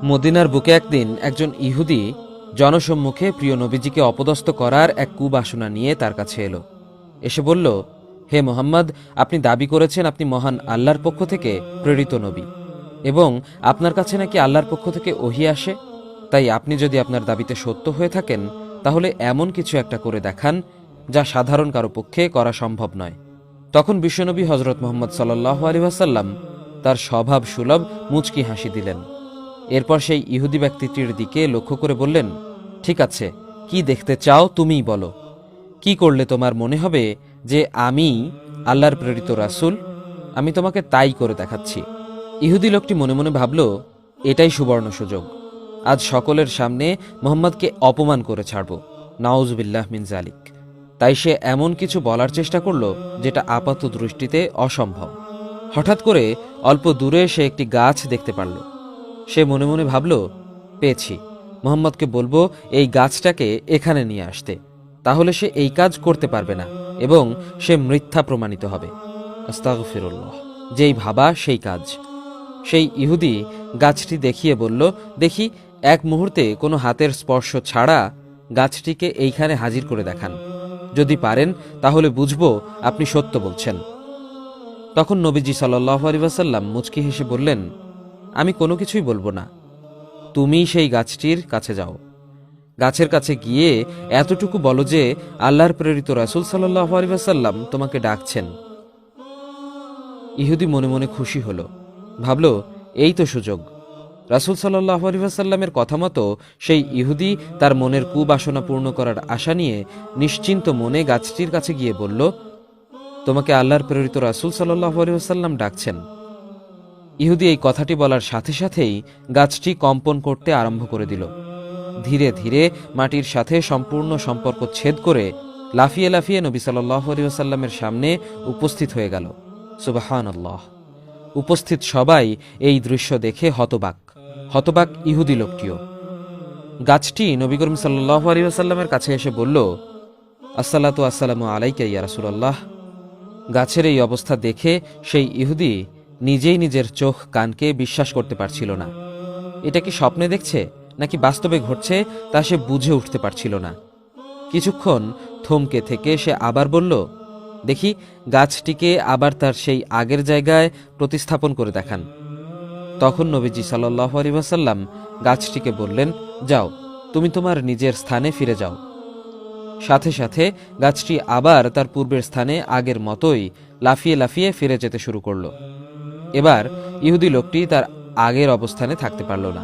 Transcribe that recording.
মদিনার বুকে একদিন একজন ইহুদি জনসম্মুখে প্রিয় নবীজিকে অপদস্থ করার এক কুবাসনা নিয়ে তার কাছে এলো। এসে বলল, হে মোহাম্মদ, আপনি দাবি করেছেন আপনি মহান আল্লাহর পক্ষ থেকে প্রেরিত নবী এবং আপনার কাছে নাকি আল্লাহর পক্ষ থেকে ওহী আসে। তাই আপনি যদি আপনার দাবিতে সত্য হয়ে থাকেন তাহলে এমন কিছু একটা করে দেখান যা সাধারণ কারো পক্ষে করা সম্ভব নয়। তখন বিশ্বনবী হজরত মুহাম্মদ সাল্লাল্লাহু আলাইহি ওয়াসাল্লাম তার স্বভাব সুলভ মুচকি হাসি দিলেন। এরপর সেই ইহুদি ব্যক্তিটির দিকে লক্ষ্য করে বললেন, ঠিক আছে, কি দেখতে চাও তুমিই বলো। কি করলে তোমার মনে হবে যে আমি আল্লাহর প্রেরিত রাসূল? আমি তোমাকে তাই করে দেখাচ্ছি। ইহুদি লোকটি মনে মনে ভাবল, এটাই সুবর্ণ সুযোগ, আজ সকলের সামনে মুহাম্মদকে অপমান করে ছাড়ব, নাউজুবিল্লাহ মিন জালিক। তাই সে এমন কিছু বলার চেষ্টা করল যেটা আপাত দৃষ্টিতে অসম্ভব। হঠাৎ করে অল্প দূরে সে একটি গাছ দেখতে পারল। সে মনে মনে ভাবল, পেয়েছি, মুহাম্মদকে বলবো এই গাছটাকে এখানে নিয়ে আসতে, তাহলে সে এই কাজ করতে পারবে না এবং সে মিথ্যা প্রমাণিত হবে। আস্তাগফিরুল্লাহ। যেই ভাবা সেই কাজ। সেই ইহুদি গাছটি দেখিয়ে বলল, দেখি এক মুহূর্তে কোনো হাতের স্পর্শ ছাড়া গাছটিকে এইখানে হাজির করে দেখান। যদি পারেন তাহলে বুঝবো আপনি সত্য বলছেন। তখন নবীজি সাল্লাল্লাহু আলাইহি ওয়াসাল্লাম মুচকি হেসে বললেন, আমি কোনো কিছুই বলবো না, তুমি সেই গাছটির কাছে যাও। গাছের কাছে গিয়ে এতটুকু বলো যে আল্লাহর প্রেরিত রাসূল সাল্লাল্লাহু আলাইহি ওয়াসাল্লাম তোমাকে ডাকছেন। ইহুদি মনে মনে খুশি হলো, ভাবল, এই তো সুযোগ। রাসূল সাল্লাল্লাহু আলাইহি ওয়াসাল্লামের কথা মতো সেই ইহুদি তার মনের কুবাসনা পূর্ণ করার আশা নিয়ে নিশ্চিন্ত মনে গাছটির কাছে গিয়ে বলল, তোমাকে আল্লাহর প্রেরিত রাসূল সাল্লাল্লাহু আলাইহি ওয়াসাল্লাম ডাকছেন। ইহুদি এই কথাটি বলার সাথে সাথেই গাছটি কম্পন করতে আরম্ভ করে দিল। ধীরে ধীরে মাটির সাথে সম্পূর্ণ সম্পর্ক ছেদ করে লাফিয়ে লাফিয়ে নবী সাল্লাল্লাহু আলাইহি ওয়াসাল্লামের সামনে উপস্থিত হয়ে গেল। সুবহানাল্লাহ। উপস্থিত সবাই এই দৃশ্য দেখে হতবাক ইহুদি লোকটিও। গাছটি নবী করিম সাল্লাল্লাহু আলাইহি ওয়াসাল্লামের কাছে এসে বলল, আসসালাতু আসসালামু আলাইকা ইয়া রাসূলুল্লাহ। গাছের এই অবস্থা দেখে সেই ইহুদি নিজেই নিজের চোখ কানকে বিশ্বাস করতে পারছিল না। এটা কি স্বপ্নে দেখছে নাকি বাস্তবে ঘটছে তা সে বুঝে উঠতে পারছিল না। কিছুক্ষণ থমকে থেকে সে আবার বলল, দেখি গাছটিকে আবার তার সেই আগের জায়গায় প্রতিস্থাপন করে দেখান। তখন নবীজি সাল্লাল্লাহু আলাইহি ওয়াসাল্লাম গাছটিকে বললেন, যাও, তুমি তোমার নিজের স্থানে ফিরে যাও। সাথে সাথে গাছটি আবার তার পূর্বের স্থানে আগের মতোই লাফিয়ে লাফিয়ে ফিরে যেতে শুরু করল। এবার ইহুদি লোকটি তার আগের অবস্থানে থাকতে পারল না।